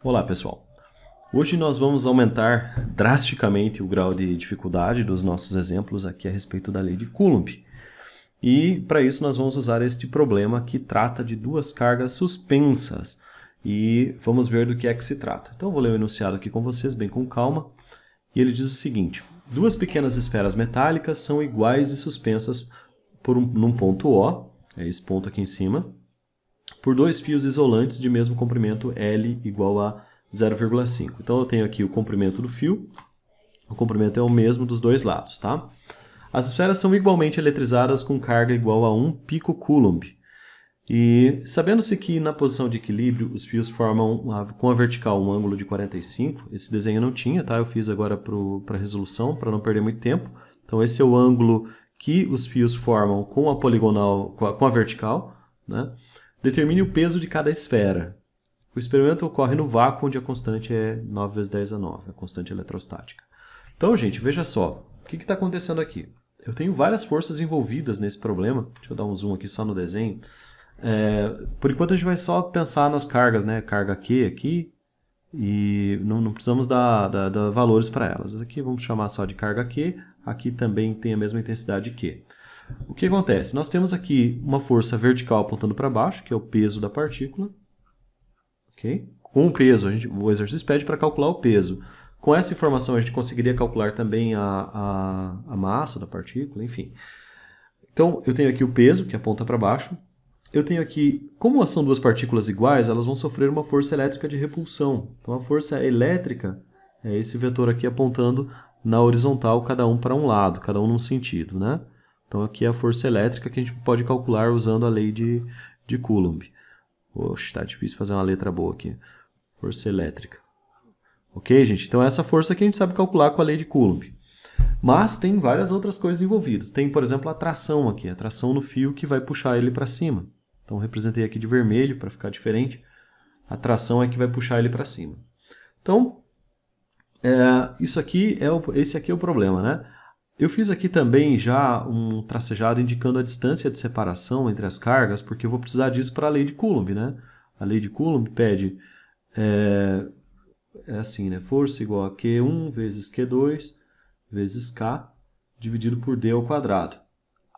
Olá, pessoal. Hoje nós vamos aumentar drasticamente o grau de dificuldade dos nossos exemplos aqui a respeito da lei de Coulomb. E para isso nós vamos usar este problema que trata de duas cargas suspensas. E vamos ver do que é que se trata. Então eu vou ler o enunciado aqui com vocês, bem com calma. E ele diz o seguinte: duas pequenas esferas metálicas são iguais e suspensas num ponto O, é esse ponto aqui em cima, por dois fios isolantes de mesmo comprimento L igual a 0,5. Então eu tenho aqui o comprimento do fio, o comprimento é o mesmo dos dois lados, tá? As esferas são igualmente eletrizadas com carga igual a 1 picocoulomb. E sabendo-se que na posição de equilíbrio os fios formam com a vertical um ângulo de 45, esse desenho eu não tinha, tá? Eu fiz agora para resolução, para não perder muito tempo. Então esse é o ângulo que os fios formam com a poligonal, com a vertical, né? Determine o peso de cada esfera. O experimento ocorre no vácuo, onde a constante é 9 vezes 10 a 9, a constante eletrostática. Então, gente, veja só. O que está acontecendo aqui? Eu tenho várias forças envolvidas nesse problema. Deixa eu dar um zoom aqui só no desenho. Por enquanto, a gente vai só pensar nas cargas, né? Carga Q aqui. E não precisamos dar valores para elas. Aqui vamos chamar só de carga Q. Aqui também tem a mesma intensidade Q. O que acontece? Nós temos aqui uma força vertical apontando para baixo, que é o peso da partícula. Okay? Com o peso, o exercício pede para calcular o peso. Com essa informação, a gente conseguiria calcular também a massa da partícula, enfim. Então, eu tenho aqui o peso, que aponta para baixo. Eu tenho aqui, como são duas partículas iguais, elas vão sofrer uma força elétrica de repulsão. Então, a força elétrica é esse vetor aqui apontando na horizontal, cada um para um lado, cada um num sentido, né? Então, aqui é a força elétrica que a gente pode calcular usando a lei de Coulomb. Oxe, está difícil fazer uma letra boa aqui. Força elétrica. Ok, gente? Então, essa força aqui a gente sabe calcular com a lei de Coulomb. Mas tem várias outras coisas envolvidas. Tem, por exemplo, a tração aqui. A tração no fio que vai puxar ele para cima. Então, representei aqui de vermelho para ficar diferente. A tração é que vai puxar ele para cima. Então, esse aqui é o problema, né? Eu fiz aqui também já um tracejado indicando a distância de separação entre as cargas, porque eu vou precisar disso para a lei de Coulomb, né? A lei de Coulomb pede, assim, né? Força igual a Q1 vezes Q2 vezes K dividido por D ao quadrado.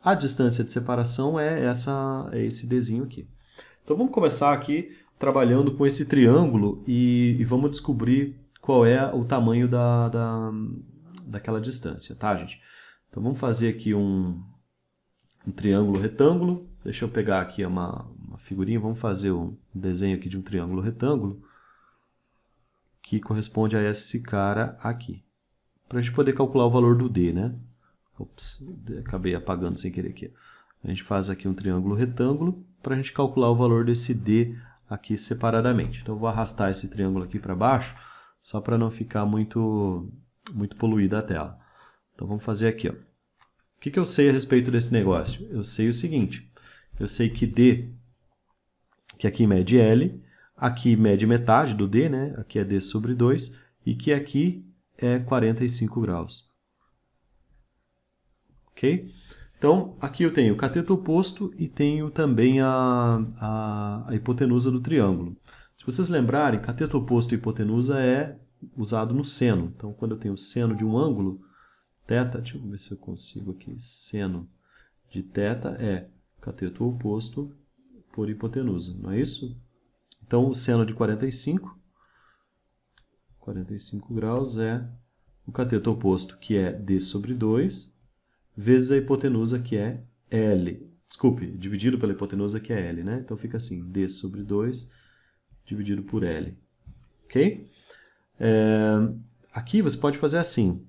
A distância de separação é esse Dzinho aqui. Então vamos começar aqui trabalhando com esse triângulo e vamos descobrir qual é o tamanho daquela distância, tá, gente? Então vamos fazer aqui um triângulo retângulo. Deixa eu pegar aqui uma figurinha, vamos fazer um desenho aqui de um triângulo retângulo que corresponde a esse cara aqui. Para a gente poder calcular o valor do D, né? Ops, acabei apagando sem querer aqui. A gente faz aqui um triângulo retângulo para a gente calcular o valor desse D aqui separadamente. Então eu vou arrastar esse triângulo aqui para baixo, só para não ficar muito poluída a tela. Então vamos fazer aqui, ó. O que eu sei a respeito desse negócio? Eu sei o seguinte, eu sei que D, que aqui mede L, aqui mede metade do D, né? Aqui é D sobre 2, e que aqui é 45 graus. Ok? Então, aqui eu tenho o cateto oposto e tenho também a hipotenusa do triângulo. Se vocês lembrarem, cateto oposto e hipotenusa é usado no seno. Então, quando eu tenho o seno de um ângulo, θ, deixa eu ver se eu consigo aqui, seno de θ é cateto oposto por hipotenusa, não é isso? Então, o seno de 45 graus é o cateto oposto, que é D sobre 2, vezes a hipotenusa, que é L. Desculpe, dividido pela hipotenusa, que é L, né? Então, fica assim, D sobre 2 dividido por L. Ok? Aqui você pode fazer assim.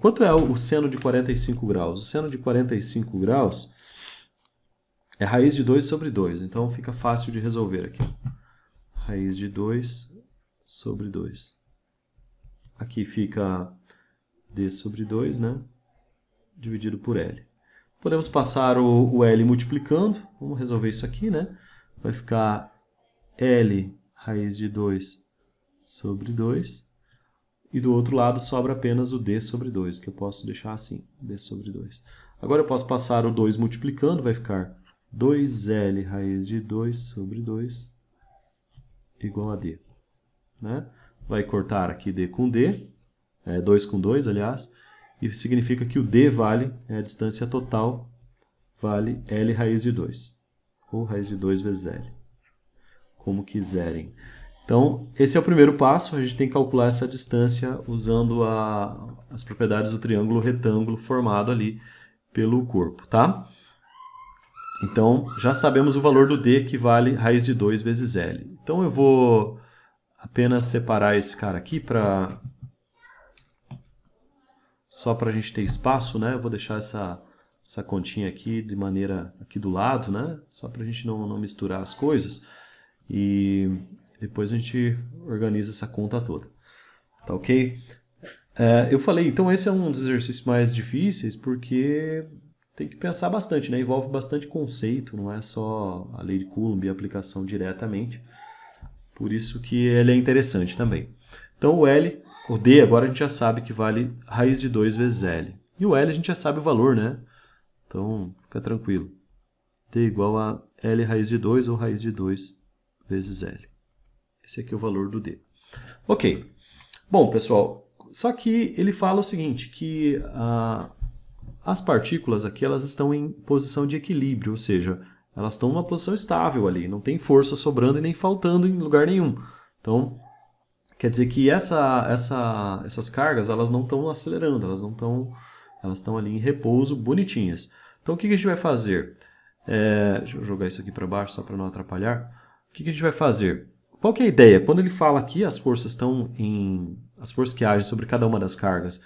Quanto é o seno de 45 graus? O seno de 45 graus é raiz de 2 sobre 2. Então, fica fácil de resolver aqui. Raiz de 2 sobre 2. Aqui fica D sobre 2, né? Dividido por L. Podemos passar o L multiplicando. Vamos resolver isso aqui, né? Vai ficar L raiz de 2 sobre 2. E do outro lado sobra apenas o D sobre 2, que eu posso deixar assim, D sobre 2. Agora eu posso passar o 2 multiplicando, vai ficar 2L raiz de 2 sobre 2 igual a D. né? Vai cortar aqui D com D, 2 com 2, aliás, e significa que o D vale, a distância total, vale L raiz de 2, ou raiz de 2 vezes L, como quiserem. Então, esse é o primeiro passo, a gente tem que calcular essa distância usando as propriedades do triângulo retângulo formado ali pelo corpo, tá? Então, já sabemos o valor do D, que vale raiz de 2 vezes L. Então, eu vou apenas separar esse cara aqui só para a gente ter espaço, né? Eu vou deixar essa continha aqui de maneira aqui do lado, né? Só para a gente não misturar as coisas. E depois a gente organiza essa conta toda. Tá ok? Eu falei, então esse é um dos exercícios mais difíceis porque tem que pensar bastante, né? Envolve bastante conceito, não é só a lei de Coulomb e a aplicação diretamente. Por isso que ele é interessante também. Então o D agora a gente já sabe que vale raiz de 2 vezes L. E o L a gente já sabe o valor, né? Então fica tranquilo. D igual a L raiz de 2 ou raiz de 2 vezes L. Esse aqui é o valor do D. Ok. Bom, pessoal, só que ele fala o seguinte, que as partículas aqui elas estão em posição de equilíbrio, ou seja, elas estão numa posição estável ali, não tem força sobrando e nem faltando em lugar nenhum. Então, quer dizer que essas cargas elas não estão acelerando, elas estão ali em repouso, bonitinhas. Então, o que a gente vai fazer? Deixa eu jogar isso aqui para baixo só para não atrapalhar. O que a gente vai fazer? Qual que é a ideia? Quando ele fala aqui, as forças que agem sobre cada uma das cargas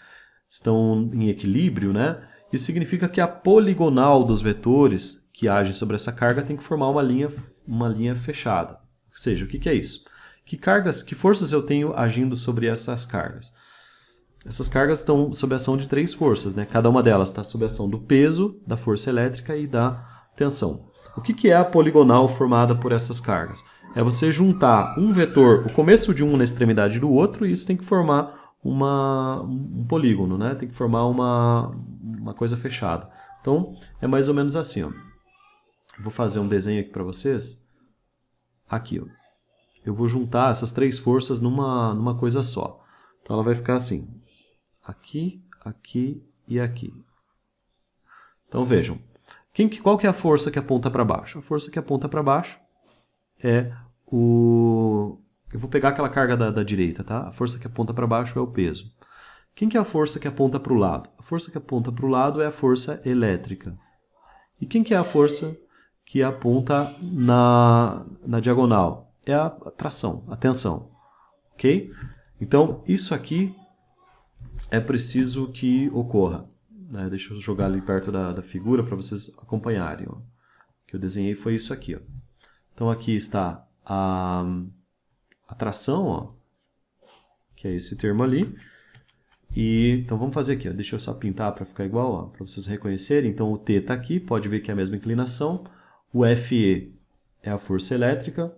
estão em equilíbrio, né? Isso significa que a poligonal dos vetores que agem sobre essa carga tem que formar uma linha fechada. Ou seja, o que é isso? Que forças eu tenho agindo sobre essas cargas? Essas cargas estão sob a ação de 3 forças, né? Cada uma delas está sob a ação do peso, da força elétrica e da tensão. O que é a poligonal formada por essas cargas? É você juntar um vetor, o começo de um na extremidade do outro, e isso tem que formar um polígono, né? Tem que formar uma coisa fechada. Então, é mais ou menos assim, ó. Vou fazer um desenho aqui para vocês. Aqui, ó. Eu vou juntar essas 3 forças numa coisa só. Então, ela vai ficar assim. Aqui, aqui e aqui. Então, vejam. Qual que é a força que aponta para baixo? A força que aponta para baixo é eu vou pegar aquela carga da direita, tá? A força que aponta para baixo é o peso. Quem que é a força que aponta para o lado? A força que aponta para o lado é a força elétrica. E quem que é a força que aponta na diagonal? É a tração, a tensão. Ok? Então, isso aqui é preciso que ocorra. Né? Deixa eu jogar ali perto da figura para vocês acompanharem. Ó. O que eu desenhei foi isso aqui. Ó. Então, aqui está a tração, ó, que é esse termo ali. Então, vamos fazer aqui. Ó. Deixa eu só pintar para ficar igual, para vocês reconhecerem. Então, o T está aqui, pode ver que é a mesma inclinação. O FE é a força elétrica.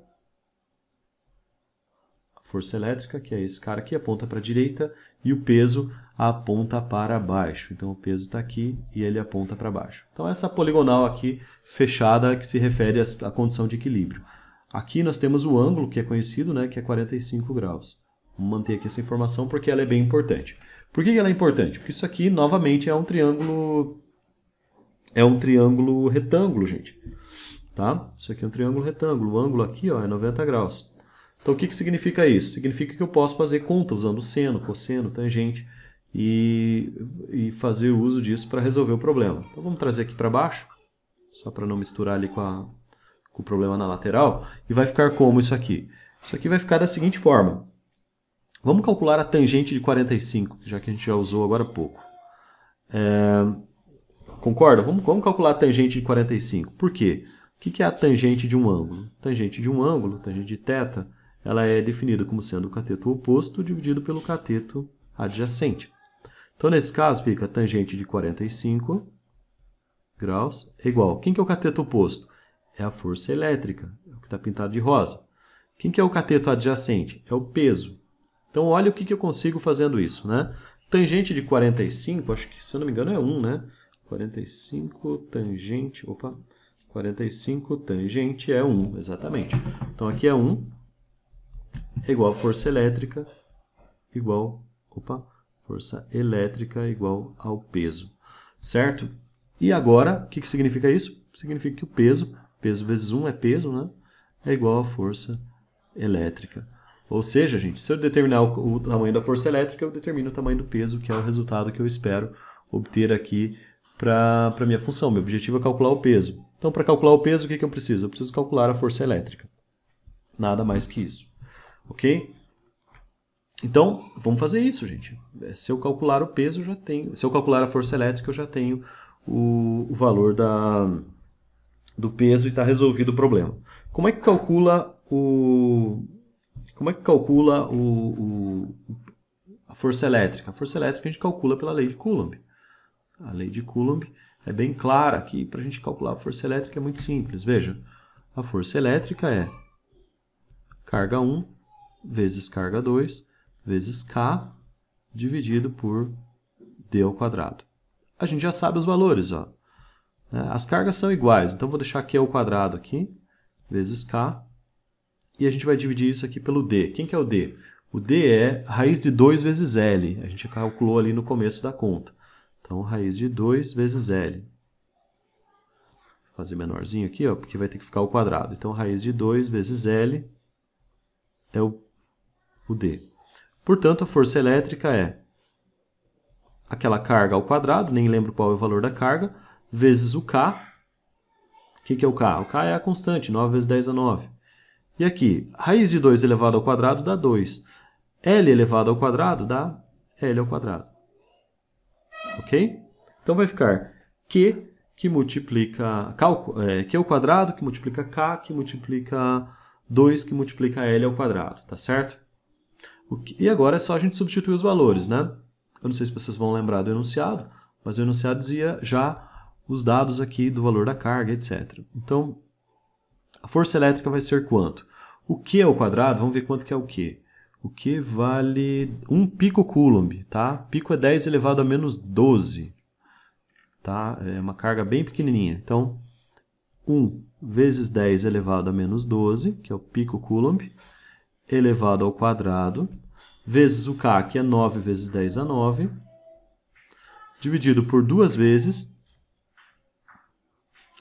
A força elétrica, que é esse cara aqui, aponta para a direita. E o peso aponta para baixo. Então, o peso está aqui e ele aponta para baixo. Então, essa poligonal aqui fechada que se refere à condição de equilíbrio. Aqui nós temos o ângulo, que é conhecido, né, que é 45 graus. Vamos manter aqui essa informação porque ela é bem importante. Por que ela é importante? Porque isso aqui, novamente, é um triângulo retângulo, gente. Tá? Isso aqui é um triângulo retângulo. O ângulo aqui, ó, é 90 graus. Então, o que significa isso? Significa que eu posso fazer conta usando seno, cosseno, tangente e fazer uso disso para resolver o problema. Então, vamos trazer aqui para baixo, só para não misturar ali com o problema na lateral. E vai ficar como isso aqui? Isso aqui vai ficar da seguinte forma. Vamos calcular a tangente de 45, já que a gente já usou agora há pouco. Concorda? Vamos calcular a tangente de 45. Por quê? O que é a tangente de um ângulo? Tangente de um ângulo, tangente de θ, ela é definida como sendo o cateto oposto dividido pelo cateto adjacente. Então, nesse caso, fica a tangente de 45 graus é igual. Quem que é o cateto oposto? É a força elétrica, é o que está pintado de rosa. Quem que é o cateto adjacente? É o peso. Então, olha o que eu consigo fazendo isso, né? Tangente de 45, acho que, se eu não me engano, é 1, né? 45 tangente, 45 tangente é 1, exatamente. Então, aqui é 1. é igual a força elétrica igual ao peso, certo? E agora, o que significa isso? Significa que o peso vezes 1 é peso, né? É igual a força elétrica. Ou seja, gente, se eu determinar o tamanho da força elétrica, eu determino o tamanho do peso, que é o resultado que eu espero obter aqui para a minha função. Meu objetivo é calcular o peso. Então, para calcular o peso, o que eu preciso? Eu preciso calcular a força elétrica. Nada mais que isso. Ok? Então, vamos fazer isso, gente. Se eu calcular o peso, eu já tenho. Se eu calcular a força elétrica, eu já tenho o valor do peso e está resolvido o problema. Como é que calcula a força elétrica? A força elétrica a gente calcula pela lei de Coulomb. A lei de Coulomb é bem clara aqui. Para a gente calcular a força elétrica é muito simples. Veja, a força elétrica é carga 1 vezes carga 2 vezes K dividido por D ao quadrado. A gente já sabe os valores, ó. As cargas são iguais, então vou deixar Q ao quadrado aqui, vezes K, e a gente vai dividir isso aqui pelo D. Quem que é o D? O D é raiz de 2 vezes L. A gente calculou ali no começo da conta. Então, raiz de 2 vezes L. Vou fazer menorzinho aqui, ó, porque vai ter que ficar ao quadrado. Então, raiz de 2 vezes L é o D. Portanto, a força elétrica é aquela carga ao quadrado, nem lembro qual é o valor da carga, vezes o K. O que é o K? O K é a constante, 9 vezes 10 a 9. E aqui, raiz de 2 elevado ao quadrado dá 2. L elevado ao quadrado dá L ao quadrado. Ok? Então vai ficar Q que multiplica Q ao quadrado, que multiplica K, que multiplica 2, que multiplica L ao quadrado. Tá certo? E agora é só a gente substituir os valores, né? Eu não sei se vocês vão lembrar do enunciado, mas o enunciado dizia já os dados aqui do valor da carga, etc. Então, a força elétrica vai ser quanto? O Q ao quadrado, vamos ver quanto que é o Q. O Q vale 1 picocoulomb, tá? Pico é 10 elevado a menos 12, tá? É uma carga bem pequenininha. Então, 1 vezes 10 elevado a menos 12, que é o picocoulomb, elevado ao quadrado, vezes o K, que é 9 vezes 10 a 9, dividido por 2 vezes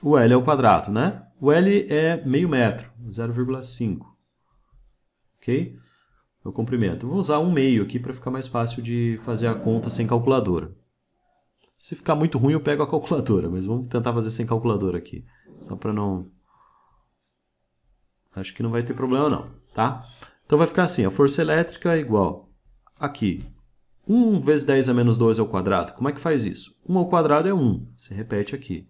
o L ao quadrado, né? O L é meio metro, 0,5. Ok? É o comprimento. Eu vou usar 1/2 aqui para ficar mais fácil de fazer a conta sem calculadora. Se ficar muito ruim, eu pego a calculadora, mas vamos tentar fazer sem calculadora aqui. Só para não... Acho que não vai ter problema não, tá? Então vai ficar assim, a força elétrica é igual aqui. 1 vezes 10 a menos 12 ao quadrado. Como é que faz isso? 1 ao quadrado é 1. Você repete aqui.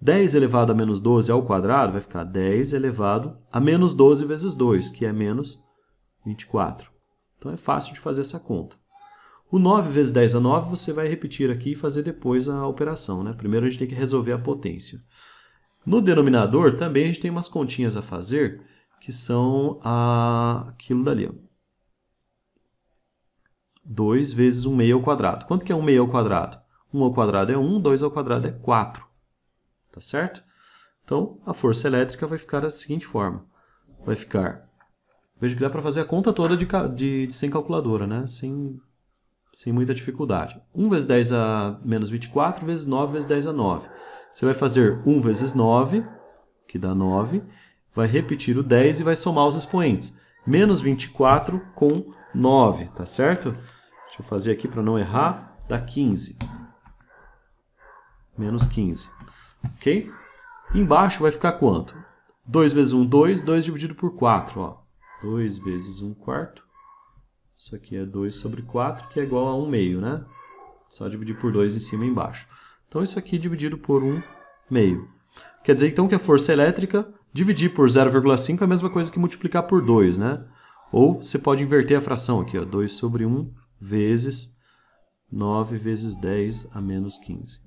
10 elevado a menos 12 ao quadrado vai ficar 10 elevado a menos 12 vezes 2, que é menos 24. Então é fácil de fazer essa conta. O 9 vezes 10 a 9 você vai repetir aqui e fazer depois a operação, né? Primeiro a gente tem que resolver a potência. No denominador também a gente tem umas continhas a fazer, que são aquilo dali, ó. 2 vezes 1/2 ao quadrado. Quanto que é 1/2 ao quadrado? 1 ao quadrado é 1, 2 ao quadrado é 4. Tá certo? Então, a força elétrica vai ficar da seguinte forma. Vai ficar... Veja que dá para fazer a conta toda sem calculadora, né? Sem muita dificuldade. 1 vezes 10 a menos 24 vezes 9 vezes 10 a 9. Você vai fazer 1 vezes 9, que dá 9. Vai repetir o 10 e vai somar os expoentes. Menos 24 com 9, tá certo? Deixa eu fazer aqui para não errar. Dá 15. Menos 15. Ok? Embaixo vai ficar quanto? 2 vezes 1, 2. 2 dividido por 4. Ó. 2 vezes 1 quarto. Isso aqui é 2 sobre 4, que é igual a 1/2, né? Só dividir por 2 em cima e embaixo. Então, isso aqui dividido por 1/2. Quer dizer, então, que a força elétrica, dividir por 0,5 é a mesma coisa que multiplicar por 2, né? Ou você pode inverter a fração aqui, ó. 2 sobre 1 vezes 9 vezes 10 a menos 15.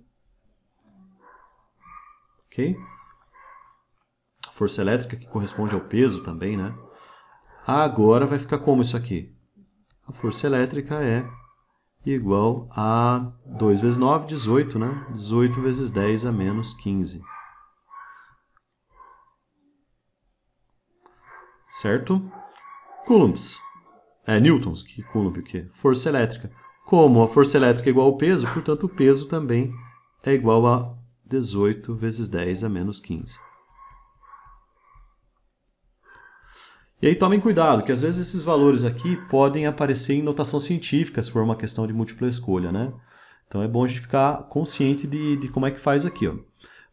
Ok? A força elétrica que corresponde ao peso também, né? Agora vai ficar como isso aqui? A força elétrica é igual a 2 vezes 9, 18, né? 18 vezes 10 a menos 15. Certo? coulombs, newtons, que coulomb o quê? Força elétrica. Como a força elétrica é igual ao peso, portanto o peso também é igual a 18 vezes 10 a menos 15. E aí tomem cuidado, que às vezes esses valores aqui podem aparecer em notação científica, se for uma questão de múltipla escolha, né? Então é bom a gente ficar consciente de como é que faz aqui, ó.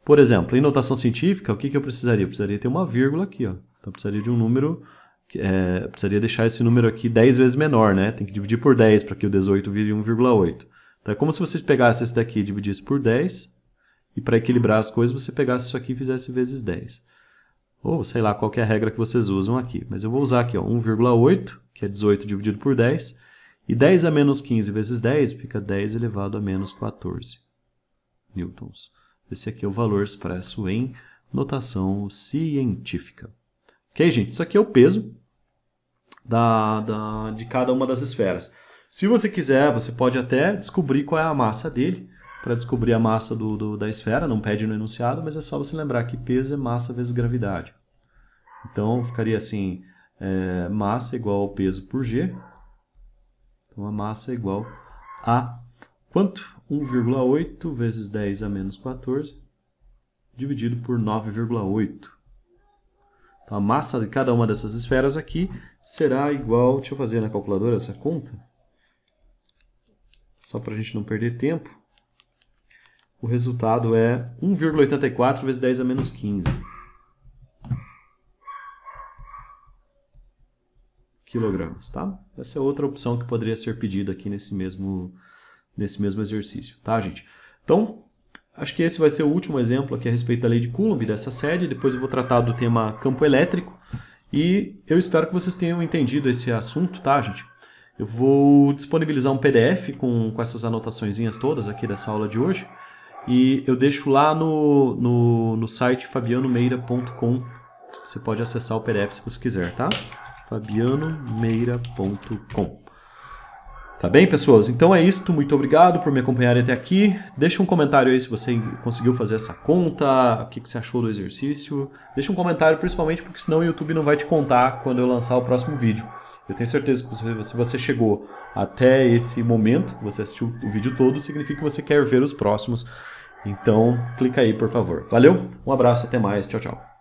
Por exemplo, em notação científica, o que eu precisaria? Eu precisaria ter uma vírgula aqui, ó. Então eu precisaria de um número, precisaria deixar esse número aqui 10 vezes menor, né? Tem que dividir por 10 para que o 18 vire 1,8. Então é como se você pegasse esse daqui e dividisse por 10, e para equilibrar as coisas você pegasse isso aqui e fizesse vezes 10. Ou sei lá qual que é a regra que vocês usam aqui. Mas eu vou usar aqui, ó, 1,8, que é 18 dividido por 10, e 10 a menos 15 vezes 10 fica 10 elevado a menos 14 newtons. Esse aqui é o valor expresso em notação científica. Ok, gente? Isso aqui é o peso de cada uma das esferas. Se você quiser, você pode até descobrir qual é a massa dele. Para descobrir a massa da esfera, não pede no enunciado, mas é só você lembrar que peso é massa vezes gravidade. Então, ficaria assim, massa igual ao peso por G. Então, a massa é igual a quanto? 1,8 vezes 10 a menos 14, dividido por 9,8. Então, a massa de cada uma dessas esferas aqui será igual... Deixa eu fazer na calculadora essa conta. Só para a gente não perder tempo. O resultado é 1,84 vezes 10 a menos 15. Quilogramas, tá? Essa é outra opção que poderia ser pedida aqui nesse mesmo exercício, tá, gente? Então, acho que esse vai ser o último exemplo aqui a respeito da lei de Coulomb dessa série. Depois eu vou tratar do tema campo elétrico. E eu espero que vocês tenham entendido esse assunto, tá, gente? Eu vou disponibilizar um PDF com essas anotaçõezinhas todas aqui dessa aula de hoje. E eu deixo lá no site fabianomeira.com. Você pode acessar o PDF se você quiser, tá? fabianomeira.com. Tá bem, pessoas? Então é isso. Muito obrigado por me acompanharem até aqui. Deixa um comentário aí se você conseguiu fazer essa conta, o que você achou do exercício. Deixa um comentário, principalmente porque senão o YouTube não vai te contar quando eu lançar o próximo vídeo. Eu tenho certeza que se você chegou até esse momento, que você assistiu o vídeo todo, significa que você quer ver os próximos. Então, clica aí, por favor. Valeu? Um abraço, até mais. Tchau, tchau.